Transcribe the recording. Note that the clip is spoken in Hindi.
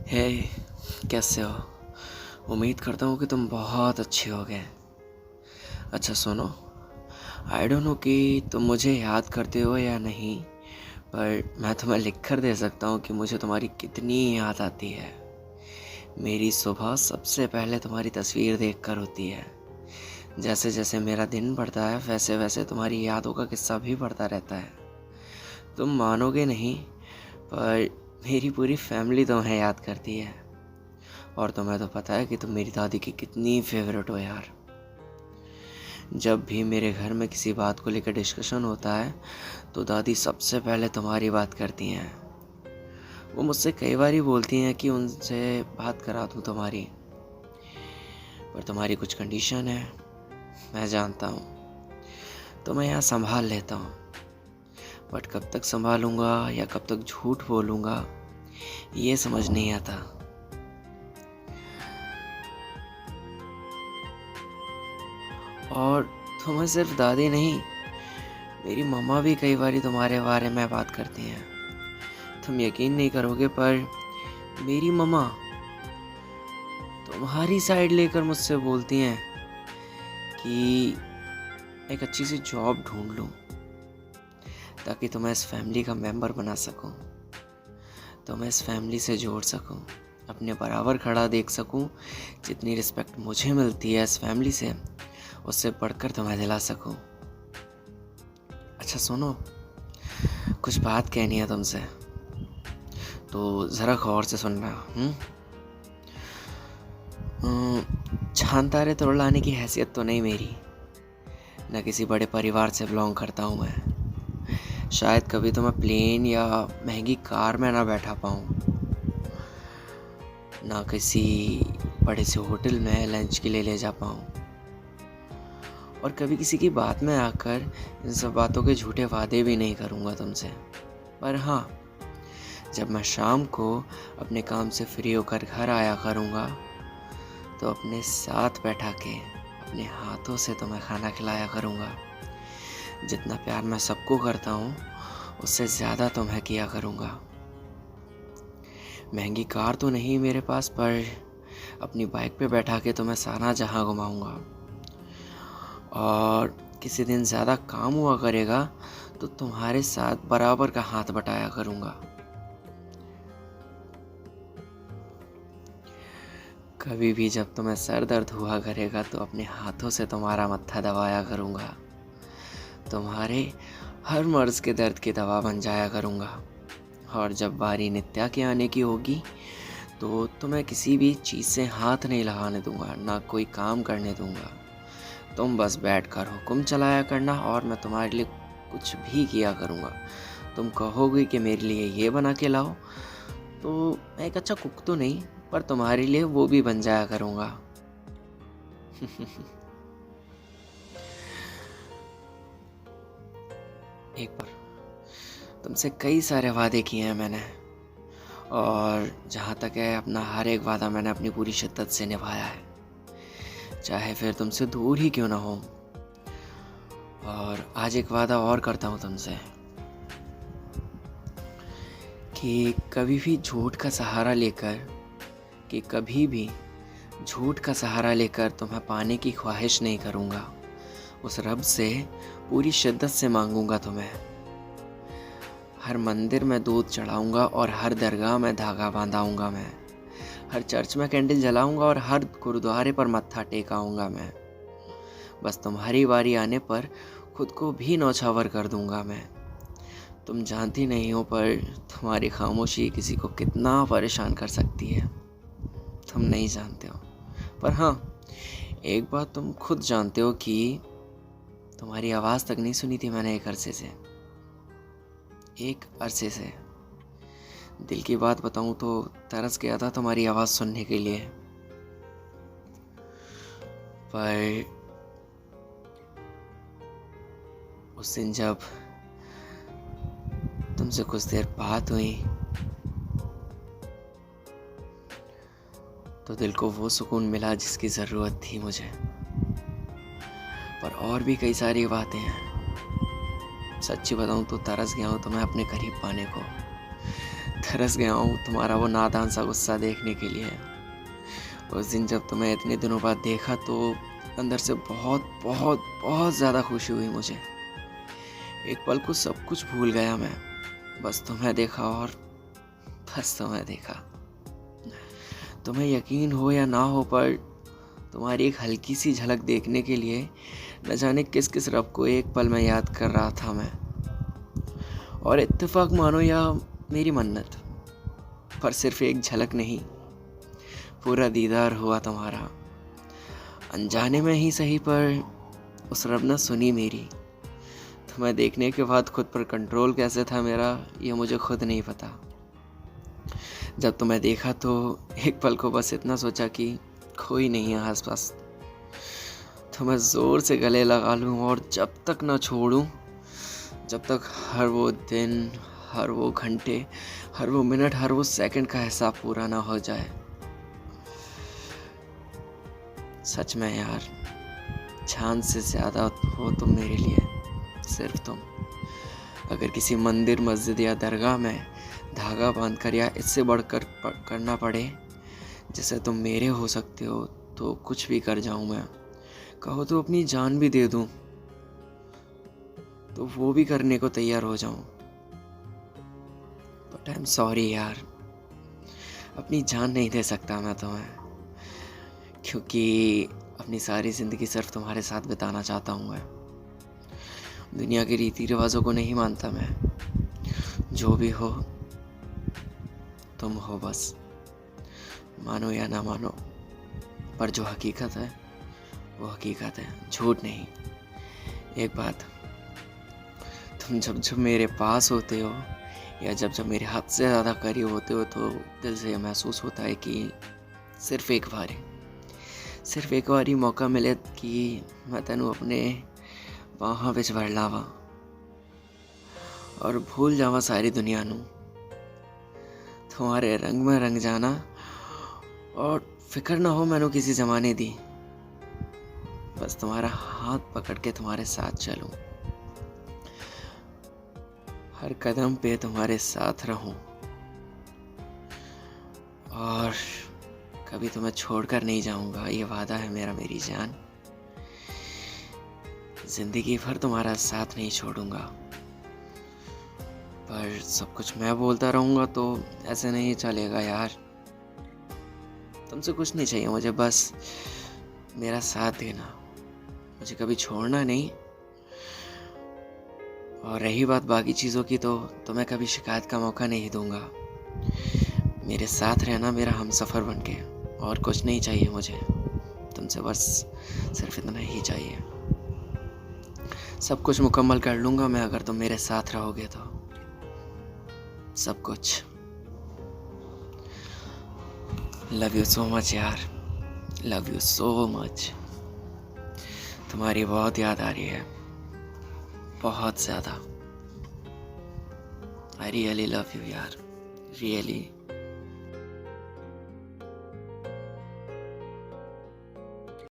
हे, कैसे हो? उम्मीद करता हूँ कि तुम बहुत अच्छे होगे। अच्छा सुनो, आई डोंट नो कि तुम मुझे याद करते हो या नहीं, पर मैं तुम्हें लिख कर दे सकता हूँ कि मुझे तुम्हारी कितनी याद आती है। मेरी सुबह सबसे पहले तुम्हारी तस्वीर देख कर होती है। जैसे जैसे मेरा दिन बढ़ता है वैसे वैसे तुम्हारी यादों का किस्सा भी बढ़ता रहता है। तुम मानोगे नहीं, पर मेरी पूरी फैमिली तुम्हें याद करती है। और तुम्हें तो पता है कि तुम मेरी दादी की कितनी फेवरेट हो यार। जब भी मेरे घर में किसी बात को लेकर डिस्कशन होता है तो दादी सबसे पहले तुम्हारी बात करती हैं। वो मुझसे कई बार ही बोलती हैं कि उनसे बात करा दूँ तुम्हारी, पर तुम्हारी कुछ कंडीशन है। मैं जानता हूँ, तो मैं यहाँ संभाल लेता हूँ, बट कब तक संभालूंगा या कब तक झूठ बोलूँगा ये समझ नहीं आता। और तुम्हें सिर्फ दादी नहीं, मेरी मम्मा भी कई बार तुम्हारे बारे में बात करती हैं। तुम यकीन नहीं करोगे, पर मेरी मम्मा तुम्हारी साइड लेकर मुझसे बोलती हैं कि एक अच्छी सी जॉब ढूंढ लूँ ताकि तुम्हें इस फैमिली का मेंबर बना सकूँ, तुम्हें इस फैमिली से जोड़ सकूँ, अपने बराबर खड़ा देख सकूँ। जितनी रिस्पेक्ट मुझे मिलती है इस फैमिली से, उससे बढ़कर तुम्हें दिला सकूं। अच्छा सुनो, कुछ बात कहनी है तुमसे, तो ज़रा गौर से सुनना। चांद तारे तोड़ लाने की हैसियत तो नहीं मेरी, न किसी बड़े परिवार से बिलोंग करता हूँ मैं। शायद कभी तो मैं प्लेन या महंगी कार में ना बैठा पाऊँ, ना किसी बड़े से होटल में लंच के लिए ले जा पाऊँ, और कभी किसी की बात में आकर इन सब बातों के झूठे वादे भी नहीं करूँगा तुमसे। पर हाँ, जब मैं शाम को अपने काम से फ्री होकर घर आया करूँगा तो अपने साथ बैठा के अपने हाथों से तुम्हें खाना खिलाया करूँगा। जितना प्यार मैं सबको करता हूँ उससे ज़्यादा तुम्हें किया करूँगा। महंगी कार तो नहीं मेरे पास, पर अपनी बाइक पे बैठा के तुम्हें सारा जहाँ घुमाऊँगा। और किसी दिन ज़्यादा काम हुआ करेगा तो तुम्हारे साथ बराबर का हाथ बटाया करूँगा। कभी भी जब तुम्हें सर दर्द हुआ करेगा तो अपने हाथों से तुम्हारा मत्था दबाया करूँगा। तुम्हारे हर मर्ज़ के दर्द की दवा बन जाया करूँगा। और जब बारी नित्या के आने की होगी तो तुम्हें किसी भी चीज़ से हाथ नहीं लगाने दूँगा, ना कोई काम करने दूँगा। तुम बस बैठ कर हुक्म चलाया करना और मैं तुम्हारे लिए कुछ भी किया करूँगा। तुम कहोगे कि मेरे लिए ये बना के लाओ, तो मैं एक अच्छा कुक तो नहीं, पर तुम्हारे लिए वो भी बन जाया करूँगा। एक बार तुमसे कई सारे वादे किए हैं मैंने, और जहाँ तक है अपना हर एक वादा मैंने अपनी पूरी शिद्दत से निभाया है, चाहे फिर तुमसे दूर ही क्यों ना हो। और आज एक वादा और करता हूँ तुमसे कि कभी भी झूठ का सहारा लेकर तुम्हें पाने की ख्वाहिश नहीं करूँगा। उस रब से पूरी शिद्दत से मांगूंगा तुम्हें। हर मंदिर में दूध चढ़ाऊँगा और हर दरगाह में धागा बांधाऊँगा मैं। हर चर्च में कैंडल जलाऊँगा और हर गुरुद्वारे पर मत्था टेकाऊँगा मैं। बस तुम्हारी बारी आने पर खुद को भी नौछावर कर दूँगा मैं। तुम जानती नहीं हो, पर तुम्हारी खामोशी किसी को कितना परेशान कर सकती है, तुम नहीं जानते हो। पर हाँ, एक बात तुम खुद जानते हो कि तुम्हारी आवाज़ तक नहीं सुनी थी मैंने एक अरसे से। दिल की बात बताऊं तो तरस गया था तुम्हारी आवाज़ सुनने के लिए, पर उस दिन जब तुमसे कुछ देर बात हुई तो दिल को वो सुकून मिला जिसकी ज़रूरत थी मुझे। पर और भी कई सारी बातें हैं, सच्ची बताऊं तो तरस गया हूँ तुम्हें अपने करीब पाने को। तरस गया हूँ तुम्हारा वो नादान सा गुस्सा देखने के लिए। उस दिन जब तुम्हें इतने दिनों बाद देखा तो अंदर से बहुत बहुत बहुत ज़्यादा खुशी हुई मुझे। एक पल को सब कुछ भूल गया मैं, बस तुम्हें देखा और बस तुम्हें देखा। तुम्हें यकीन हो या ना हो, पर तुम्हारी एक हल्की सी झलक देखने के लिए न जाने किस किस रब को एक पल में याद कर रहा था मैं। और इत्तेफाक मानो या मेरी मन्नत, पर सिर्फ एक झलक नहीं, पूरा दीदार हुआ तुम्हारा। अनजाने में ही सही, पर उस रब ने सुनी मेरी। तुम्हें देखने के बाद खुद पर कंट्रोल कैसे था मेरा, ये मुझे खुद नहीं पता। जब तुम्हें देखा तो एक पल को बस इतना सोचा कि कोई नहीं है आसपास, तो मैं ज़ोर से गले लगा लूँ और जब तक ना छोड़ूँ, जब तक हर वो दिन, हर वो घंटे, हर वो मिनट, हर वो सेकंड का हिसाब पूरा ना हो जाए। सच में यार, जान से ज़्यादा हो तुम मेरे लिए, सिर्फ तुम। अगर किसी मंदिर, मस्जिद या दरगाह में धागा बांधकर या इससे बढ़कर करना पड़े जैसे तुम मेरे हो सकते हो, तो कुछ भी कर जाऊं मैं। कहो तो अपनी जान भी दे दूं, तो वो भी करने को तैयार हो जाऊं। बट आई एम सॉरी यार, अपनी जान नहीं दे सकता मैं तुम्हें, क्योंकि अपनी सारी ज़िंदगी सिर्फ तुम्हारे साथ बिताना चाहता हूँ मैं। दुनिया के रीति रिवाजों को नहीं मानता मैं। जो भी हो तुम हो बस, मानो या ना मानो, पर जो हकीकत है वो हकीकत है, झूठ नहीं। एक बात, तुम जब जब मेरे पास होते हो या जब जब मेरे हाथ से ज़्यादा करीब होते हो, तो दिल से महसूस होता है कि सिर्फ एक बार ही मौका मिले कि मैं तेनू अपने बाहों विच भर लावा और भूल जावा सारी दुनिया नू, तुम्हारे रंग में रंग जाना और फिक्र ना हो मैनू किसी ज़माने दी। बस तुम्हारा हाथ पकड़ के तुम्हारे साथ चलूं, हर कदम पे तुम्हारे साथ रहूं और कभी तुम्हें छोड़कर नहीं जाऊंगा, ये वादा है मेरा मेरी जान। जिंदगी भर तुम्हारा साथ नहीं छोड़ूंगा, पर सब कुछ मैं बोलता रहूंगा तो ऐसे नहीं चलेगा यार। तुमसे कुछ नहीं चाहिए मुझे, बस मेरा साथ देना, मुझे कभी छोड़ना नहीं। और रही बात बाकी चीज़ों की, तो तुम्हें कभी शिकायत का मौका नहीं दूंगा। मेरे साथ रहना, मेरा हमसफ़र बन के, और कुछ नहीं चाहिए मुझे तुमसे, बस सिर्फ इतना ही चाहिए। सब कुछ मुकम्मल कर लूँगा मैं अगर तुम मेरे साथ रहोगे तो, सब कुछ। लव यू सो मच यार, लव यू सो मच। तुम्हारी बहुत याद आ रही है, बहुत ज़्यादा। आई रियली लव यू यार, रियली।